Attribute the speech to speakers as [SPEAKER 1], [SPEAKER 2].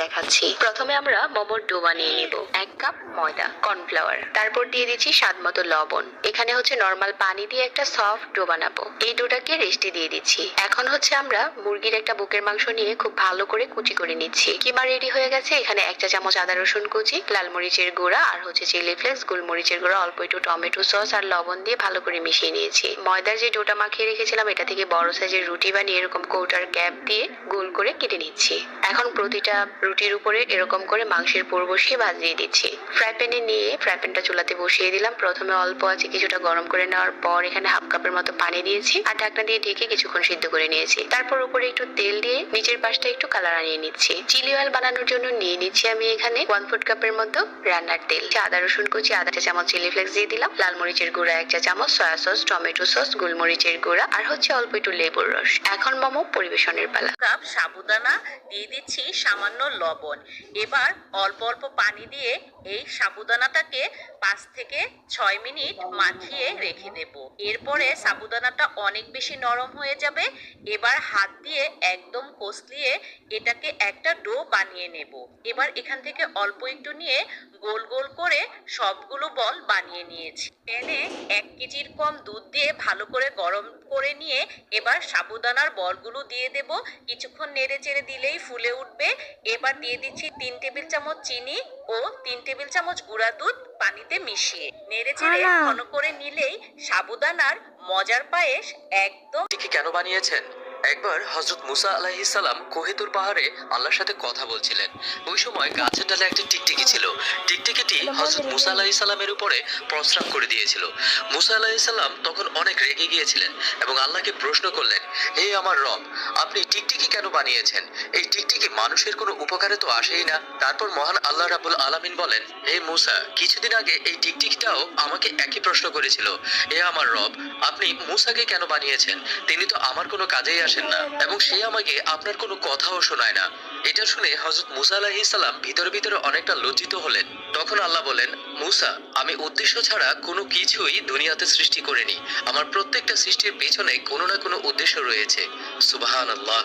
[SPEAKER 1] দেখাচ্ছি। প্রথমে আমরা মোমোর ডো বানিয়ে নিব। 1 কাপ ময়দা, কর্নফ্লাওয়ার, তারপর দিয়ে দিচ্ছি স্বাদ মতো লবণ। এখানে হচ্ছে নরমাল পানি দিয়ে একটা সফট ডো বানাবো। এই ডোটাকে রেস্টে দিয়ে দিচ্ছি। এখন হচ্ছে আমরা মুরগির একটা বুকের মাংস নিয়ে খুব ভালো করে কুচি করে নিচ্ছি। কিমা রেডি হয়ে গেছে। এখানে 1 চা চামচ আদা রসুন কুচি, লাল মরিচের গুঁড়া আর হচ্ছে চিলি ফ্লেক্স, গোলমরিচের গুঁড়া, অল্প একটু টমেটো সস আর লবণ দিয়ে ভালো করে মিশিয়ে নিয়েছি। ময়দার যে ডোটা মাখিয়ে রেখেছিলাম এটা থেকে বড় সাইজের রুটি বানিয়ে এরকম কৌটার ক্যাপ দিয়ে গোল করে কেটে নিচ্ছি। এখন প্রতিটা রুটির উপরে এরকম করে মাংসের পুর বসিয়ে ভাজিয়ে দিচ্ছি। ফ্রাই প্যানে নিয়ে ফ্রাই প্যানটা চুলাতে বসিয়ে দিলাম। প্রথমে অল্প আছে কিছুটা গরম করে নেওয়ার পর এখানে হাফ কাপের মতো পানি দিয়েছি আর ঢাকনা দিয়ে ঢেকে কিছুক্ষণ সিদ্ধ করে নিয়েছি। তারপর উপরে একটু তেল দিয়ে নিচের পাশটা একটু কালার আনিয়ে নিচ্ছি। চিলি অয়েল বানানোর জন্য নিয়ে নিচ্ছি আমি এখানে 1/4 কাপের মতো রান্নার তেল। আদা রসুন কুচি, আধা চা চামচ চিলি ফ্লেক্স দিয়ে দিলাম, লাল মরিচের গুঁড়া 1 চা চামচ, সয়া সস, টমেটো সস, গোলমরিচের গুঁড়া আর হচ্ছে অল্প একটু লেবুর রস। এখন মোমো পরিবেশনের পালা।
[SPEAKER 2] কাপ সাবুদানা দিয়ে দিচ্ছি, সামান্য লবণ। এবার অল্প অল্প পানি দিয়ে এই সাবুদানাটাকে 5 থেকে 6 মিনিট মাখিয়ে রেখে দেব। এরপরে সাবুদানাটা অনেক বেশি নরম হয়ে যাবে। এবার হাত দিয়ে একদম কষলিয়ে এটাকে একটা ডো বানিয়ে নেব। এবার এখান থেকে অল্প একটু নিয়ে গোল গোল করে সবগুলো বল বানিয়ে নিয়েছি। প্যানে 1 কেজির কম দুধ দিয়ে ভালো করে গরম করে নিয়ে এবার সাবুদানার বলগুলো দিয়ে দেব। কিছুক্ষণ নেড়ে চেড়ে দিলেই ফুলে উঠবে। এবার দিয়ে দিচ্ছি 3 টেবিল চামচ চিনি ও 3 টেবিল চামচ গুঁড়া দুধ পানিতে মিশিয়ে নেড়ে চেড়ে ঘন করে নিলেই সাবুদানার মজার পায়েস একদম।
[SPEAKER 3] কি কেন বানিয়েছেন? একবার হযরত মুসা আলাইহিস সালাম কোহিতুর পাহাড়ে আল্লাহর সাথে কথা বলছিলেন। ওই সময় গাছের ডালে একটা টিকটিকি ছিল। টিকটিকিটি হযরত মুসা আলাইহিস সালামের উপরে প্রস্রাব করে দিয়েছিল। মুসা আলাইহিস সালাম তখন অনেক রেগে গিয়েছিলেন এবং আল্লাহকে প্রশ্ন করলেন, হে আমার রব, আপনি টিকটিকি কেন বানিয়েছেন? এই টিকটিকি মানুষের কোনো উপকারে তো আসেই না। তারপর মহান আল্লাহ রাব্বুল আলামিন বলেন, হে মুসা, কিছুদিন আগে এই টিকটিকিটাও আমাকে একই প্রশ্ন করেছিল। হে আমার রব, আপনি মুসাকে কেন বানিয়েছেন? তিনি তো আমার কোনো কাজেই আসেন না এবং সে আমাকে আপনার কোনো কথাও শোনায় না। এটা শুনে হযরত মুসা আলাইহিস সালাম ভিতরে ভিতরে অনেকটা লজ্জিত হলেন। তখন আল্লাহ বলেন, মুসা, আমি উদ্দেশ্য ছাড়া কোনো কিছুই দুনিয়াতে সৃষ্টি করিনি। আমার প্রত্যেকটা সৃষ্টির পেছনে কোনো না কোনো উদ্দেশ্য রয়েছে। সুবহানাল্লাহ।